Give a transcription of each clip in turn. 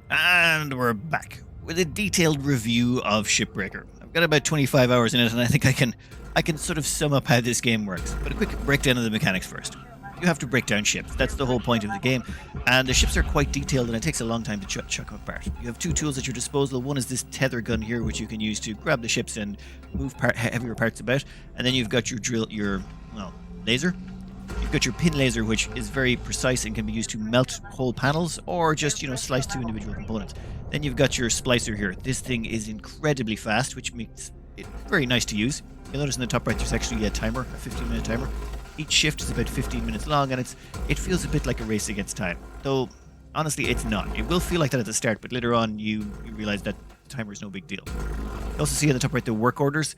And we're back with a detailed review of Shipbreaker. I've got about 25 hours in it, and I think I can sort of sum up how this game works. But a quick breakdown of the mechanics first. You have to break down ships. That's the whole point of the game. And the ships are quite detailed, and it takes a long time to chuck them apart. You have two tools at your disposal. One is this tether gun here, which you can use to grab the ships and move heavier parts about. And then you've got your laser. You've got your pin laser, which is very precise and can be used to melt whole panels or just, slice two individual components. Then you've got your splicer here. This thing is incredibly fast, which makes it very nice to use. You'll notice in the top right there's actually a timer, a 15-minute timer. Each shift is about 15 minutes long, and it feels a bit like a race against time. Though, honestly, it's not. It will feel like that at the start, but later on you realize that the timer is no big deal. You also see at the top right the work orders.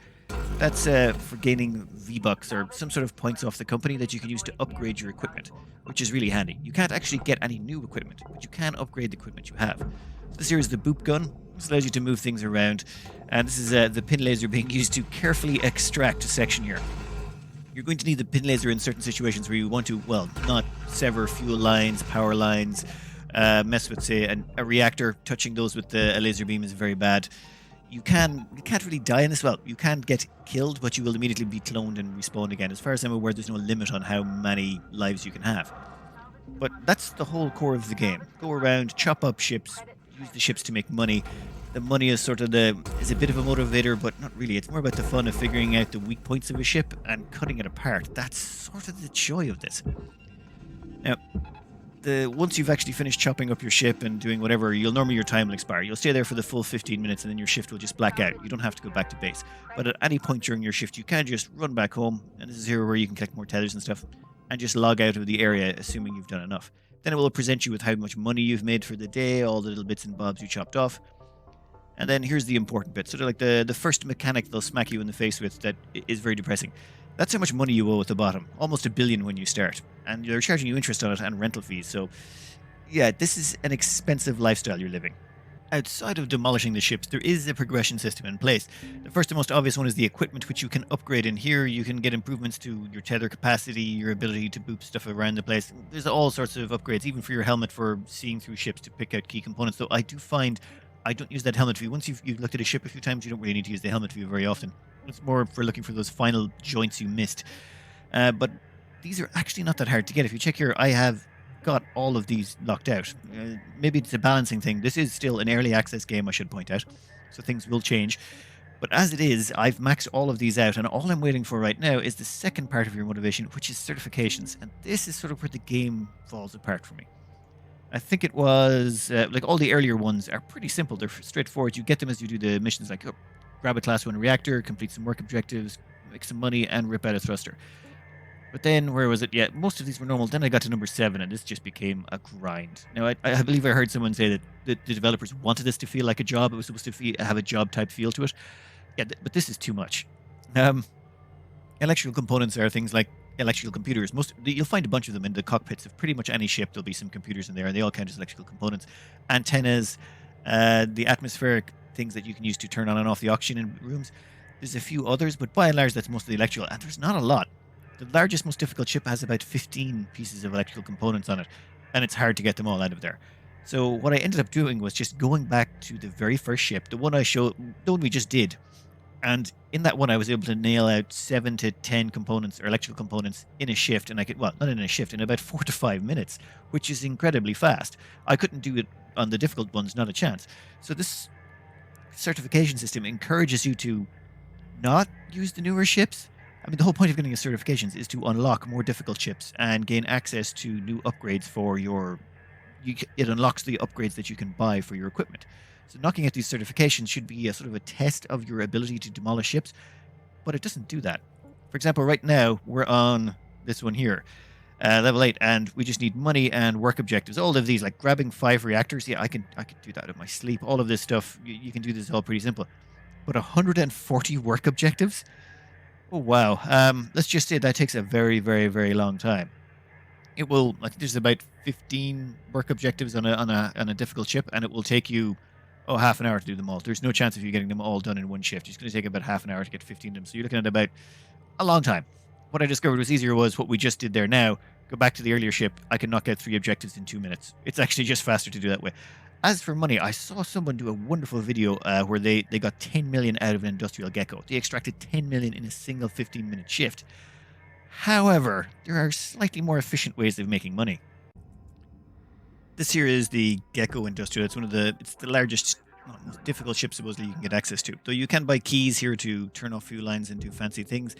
That's for gaining V-Bucks or some sort of points off the company that you can use to upgrade your equipment, which is really handy. You can't actually get any new equipment, but you can upgrade the equipment you have. This here is the boop gun. This allows you to move things around, and this is the pin laser being used to carefully extract a section here. You're going to need the pin laser in certain situations where you want to, well, not sever fuel lines, power lines, mess with, say, a reactor. Touching those with a laser beam is very bad. You can't really die in this. Well, you can get killed, but you will immediately be cloned and respawned again. As far as I'm aware, there's no limit on how many lives you can have. But that's the whole core of the game. Go around, chop up ships, use the ships to make money. The money is sort of is a bit of a motivator, but not really. It's more about the fun of figuring out the weak points of a ship and cutting it apart. That's sort of the joy of this. Now, once you've actually finished chopping up your ship and doing whatever, normally your time will expire. You'll stay there for the full 15 minutes and then your shift will just black out. You don't have to go back to base. But at any point during your shift, you can just run back home, and this is here where you can collect more tethers and stuff, and just log out of the area, assuming you've done enough. Then it will present you with how much money you've made for the day, all the little bits and bobs you chopped off. And then here's the important bit. Sort of like the first mechanic they'll smack you in the face with that is very depressing. That's how much money you owe at the bottom. Almost $1 billion when you start. And they're charging you interest on it and rental fees. So, yeah, this is an expensive lifestyle you're living. Outside of demolishing the ships, there is a progression system in place. The first and most obvious one is the equipment, which you can upgrade in here. You can get improvements to your tether capacity, your ability to boop stuff around the place. There's all sorts of upgrades, even for your helmet for seeing through ships to pick out key components. Though I do find I don't use that helmet view. Once you've looked at a ship a few times, you don't really need to use the helmet view very often. It's more for looking for those final joints you missed. But these are actually not that hard to get. If you check here, I have got all of these locked out. Maybe it's a balancing thing. This is still an early access game, I should point out, so things will change. But as it is, I've maxed all of these out, and all I'm waiting for right now is the second part of your motivation, which is certifications. And this is sort of where the game falls apart for me. I think it was, like all the earlier ones are pretty simple. They're straightforward. You get them as you do the missions, like grab a class 1 reactor, complete some work objectives, make some money, and rip out a thruster. But then, where was it? Yeah, most of these were normal. Then I got to number 7, and this just became a grind. Now, I believe I heard someone say that the developers wanted this to feel like a job. It was supposed to have a job-type feel to it. Yeah, but this is too much. Electrical components are things like electrical computers. You'll find a bunch of them in the cockpits of pretty much any ship. There'll be some computers in there, and they all count as electrical components. Antennas, the atmospheric things that you can use to turn on and off the oxygen in rooms. There's a few others, but by and large, that's mostly electrical, and there's not a lot. The largest, most difficult ship has about 15 pieces of electrical components on it, and it's hard to get them all out of there. So what I ended up doing was just going back to the very first ship, the one we just did. And in that one, I was able to nail out 7 to 10 components or electrical components in a shift. And not in a shift, in about 4 to 5 minutes, which is incredibly fast. I couldn't do it on the difficult ones, not a chance. So this certification system encourages you to not use the newer ships. I mean, the whole point of getting a certifications is to unlock more difficult ships and gain access to new upgrades for it unlocks the upgrades that you can buy for your equipment. So knocking out these certifications should be a sort of a test of your ability to demolish ships, but it doesn't do that. For example, right now, we're on this one here, level 8, and we just need money and work objectives. All of these, like grabbing 5 reactors, yeah, I can do that in my sleep. All of this stuff, you can do this all pretty simple. But 140 work objectives? Oh, wow. Let's just say that takes a very, very, very long time. I think there's about 15 work objectives on a difficult ship, and it will take you half an hour to do them all. There's no chance of you getting them all done in one shift. It's going to take about half an hour to get 15 of them. So you're looking at about a long time. What I discovered was easier was what we just did there now. Go back to the earlier ship. I can knock out 3 objectives in 2 minutes. It's actually just faster to do that way. As for money, I saw someone do a wonderful video where they got 10 million out of an industrial gecko. They extracted 10 million in a single 15-minute shift. However, there are slightly more efficient ways of making money. This here is the Gecko Industrial. It's the largest, well, most difficult ship supposedly you can get access to. Though you can buy keys here to turn off fuel lines and do fancy things.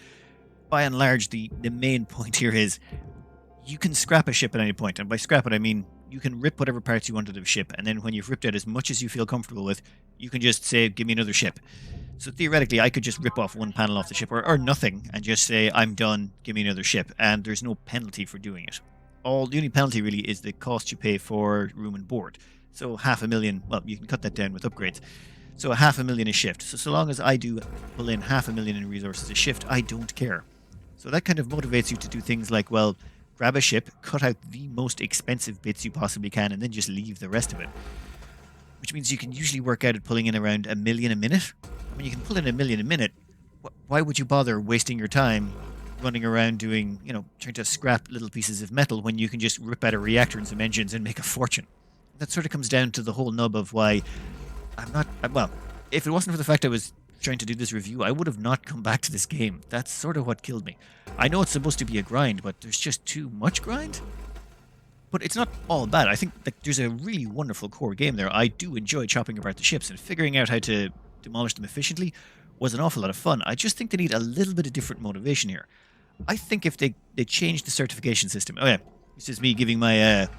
By and large, the main point here is you can scrap a ship at any point. And by scrap it, I mean you can rip whatever parts you want out of a ship. And then when you've ripped out as much as you feel comfortable with, you can just say, give me another ship. So theoretically, I could just rip off one panel off the ship or nothing and just say, I'm done, give me another ship. And there's no penalty for doing it. The only penalty really is the cost you pay for room and board. So 500,000, well, you can cut that down with upgrades. So 500,000 a shift. So long as I do pull in 500,000 in resources a shift, I don't care. So that kind of motivates you to do things like, well, grab a ship, cut out the most expensive bits you possibly can, and then just leave the rest of it. Which means you can usually work out at pulling in around 1 million a minute. I mean, you can pull in 1 million a minute. Why would you bother wasting your time running around doing, trying to scrap little pieces of metal when you can just rip out a reactor and some engines and make a fortune? That sort of comes down to the whole nub of why well, if it wasn't for the fact I was trying to do this review, I would have not come back to this game. That's sort of what killed me. I know it's supposed to be a grind, but there's just too much grind. But it's not all bad. I think there's a really wonderful core game there. I do enjoy chopping apart the ships, and figuring out how to demolish them efficiently was an awful lot of fun. I just think they need a little bit of different motivation here. I think if they change the certification system... Oh yeah, this is me giving my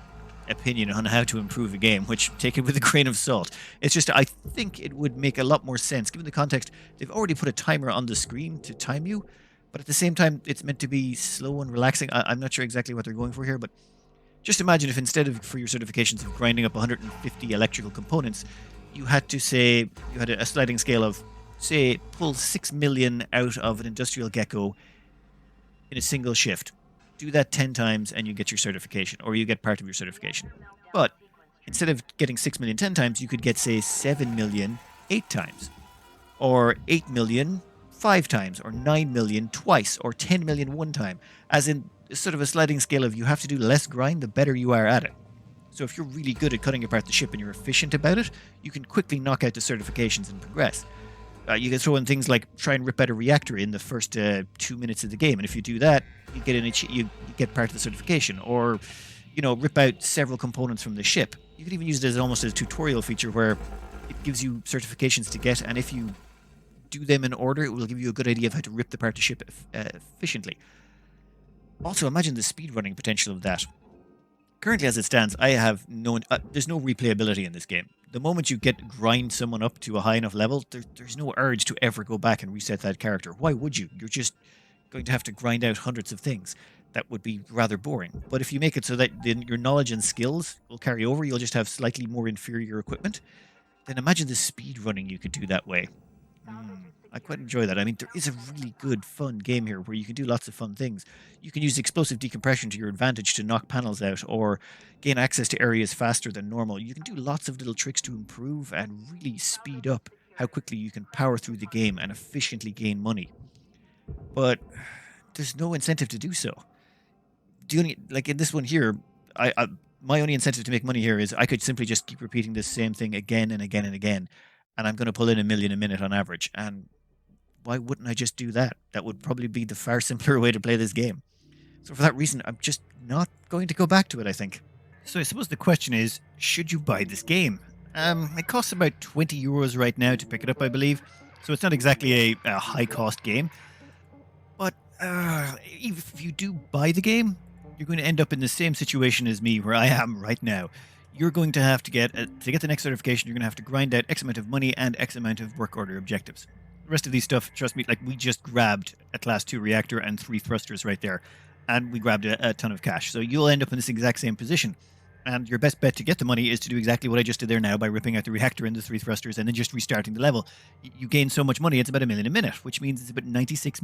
opinion on how to improve a game, which take it with a grain of salt. It's just, I think it would make a lot more sense, given the context. They've already put a timer on the screen to time you, but at the same time, it's meant to be slow and relaxing. I'm not sure exactly what they're going for here, but just imagine if instead of, for your certifications of grinding up 150 electrical components, you had to say, you had a sliding scale of, say, pull 6 million out of an industrial gecko in a single shift. Do that 10 times and you get your certification, or you get part of your certification. But instead of getting 6 million 10 times, you could get, say, 7 million 8 times, or 8 million 5 times, or 9 million twice, or 10 million 1 time. As in, sort of a sliding scale of you have to do less grind, the better you are at it. So if you're really good at cutting apart the ship and you're efficient about it, you can quickly knock out the certifications and progress. You can throw in things like try and rip out a reactor in the first 2 minutes of the game, and if you do that, you get part of the certification. Or, rip out several components from the ship. You could even use it as almost as a tutorial feature where it gives you certifications to get, and if you do them in order, it will give you a good idea of how to rip apart the ship efficiently. Also, imagine the speedrunning potential of that. Currently, as it stands, I have there's no replayability in this game. The moment you grind someone up to a high enough level, there's no urge to ever go back and reset that character. Why would you? You're just going to have to grind out hundreds of things. That would be rather boring. But if you make it so that your knowledge and skills will carry over, you'll just have slightly more inferior equipment, then imagine the speed running you could do that way. I quite enjoy that. I mean, there is a really good, fun game here where you can do lots of fun things. You can use explosive decompression to your advantage to knock panels out or gain access to areas faster than normal. You can do lots of little tricks to improve and really speed up how quickly you can power through the game and efficiently gain money. But there's no incentive to do so. Like in this one here, my only incentive to make money here is I could simply just keep repeating the same thing again and again and again, and I'm going to pull in 1 million a minute on average. And why wouldn't I just do that? That would probably be the far simpler way to play this game. So for that reason, I'm just not going to go back to it, I think. So I suppose the question is, should you buy this game? It costs about 20 euros right now to pick it up, I believe. So it's not exactly a high-cost game. But if you do buy the game, you're going to end up in the same situation as me where I am right now. You're going to have to get the next certification, you're going to have to grind out X amount of money and X amount of work order objectives. The rest of these stuff, trust me, like we just grabbed a Class 2 reactor and 3 thrusters right there, and we grabbed a ton of cash. So you'll end up in this exact same position. And your best bet to get the money is to do exactly what I just did there now by ripping out the reactor and the 3 thrusters and then just restarting the level. You gain so much money, it's about 1 million a minute, which means it's about 96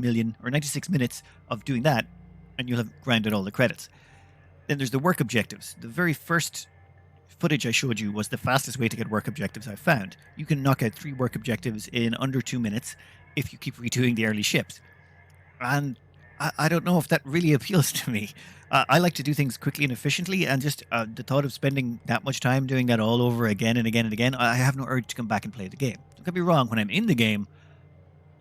minutes of doing that, and you'll have grinded all the credits. Then there's the work objectives. The very first footage I showed you was the fastest way to get work objectives I've found. You can knock out 3 work objectives in under 2 minutes if you keep redoing the early ships. And I don't know if that really appeals to me. I like to do things quickly and efficiently, and just the thought of spending that much time doing that all over again and again and again, I have no urge to come back and play the game. Don't get me wrong, when I'm in the game,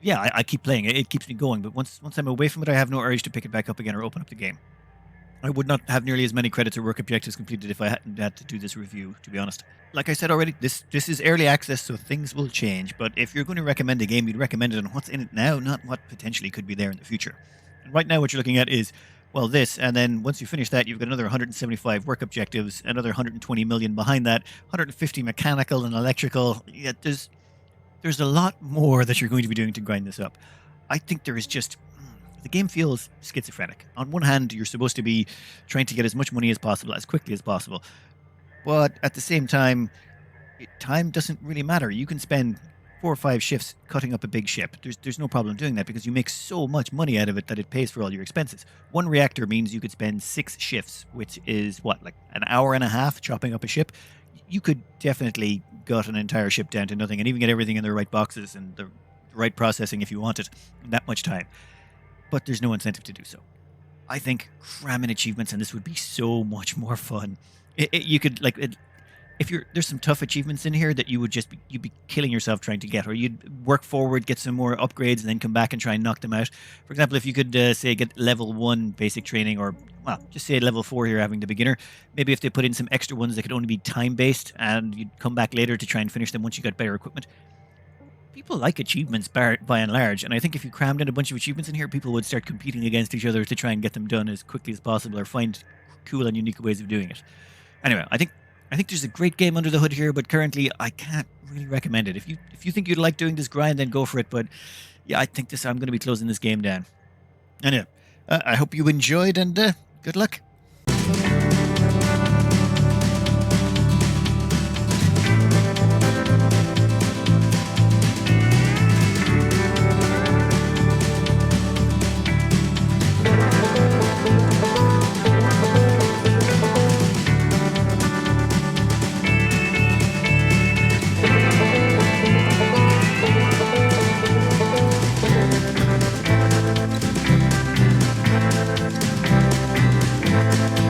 yeah, I keep playing it. It keeps me going. But once I'm away from it, I have no urge to pick it back up again or open up the game. I would not have nearly as many credits or work objectives completed if I hadn't had to do this review, to be honest. Like I said already, this is early access, so things will change. But if you're going to recommend a game, you'd recommend it on what's in it now, not what potentially could be there in the future. And right now, what you're looking at is, well, this, and then once you finish that, you've got another 175 work objectives, another 120 million behind that, 150 mechanical and electrical. Yeah, there's a lot more that you're going to be doing to grind this up. I think there is just the game feels schizophrenic. On one hand, you're supposed to be trying to get as much money as possible, as quickly as possible. But at the same time, time doesn't really matter. You can spend 4 or 5 shifts cutting up a big ship. There's no problem doing that because you make so much money out of it that it pays for all your expenses. One reactor means you could spend 6 shifts, which is what, like an hour and a half chopping up a ship. You could definitely gut an entire ship down to nothing and even get everything in the right boxes and the right processing if you wanted in that much time. But there's no incentive to do so. I think cram in achievements, and this would be so much more fun. You could if there's some tough achievements in here that you'd be killing yourself trying to get, or you'd work forward, get some more upgrades, and then come back and try and knock them out. For example, if you could say get level 1 basic training, or well, just say level 4 here having the beginner. Maybe if they put in some extra ones that could only be time based, and you'd come back later to try and finish them once you got better equipment. People like achievements by and large, and I think if you crammed in a bunch of achievements in here, people would start competing against each other to try and get them done as quickly as possible, or find cool and unique ways of doing it. Anyway, I think there's a great game under the hood here, but currently I can't really recommend it. If you think you'd like doing this grind, then go for it. But yeah, I think I'm going to be closing this game down. Anyway, I hope you enjoyed, and good luck.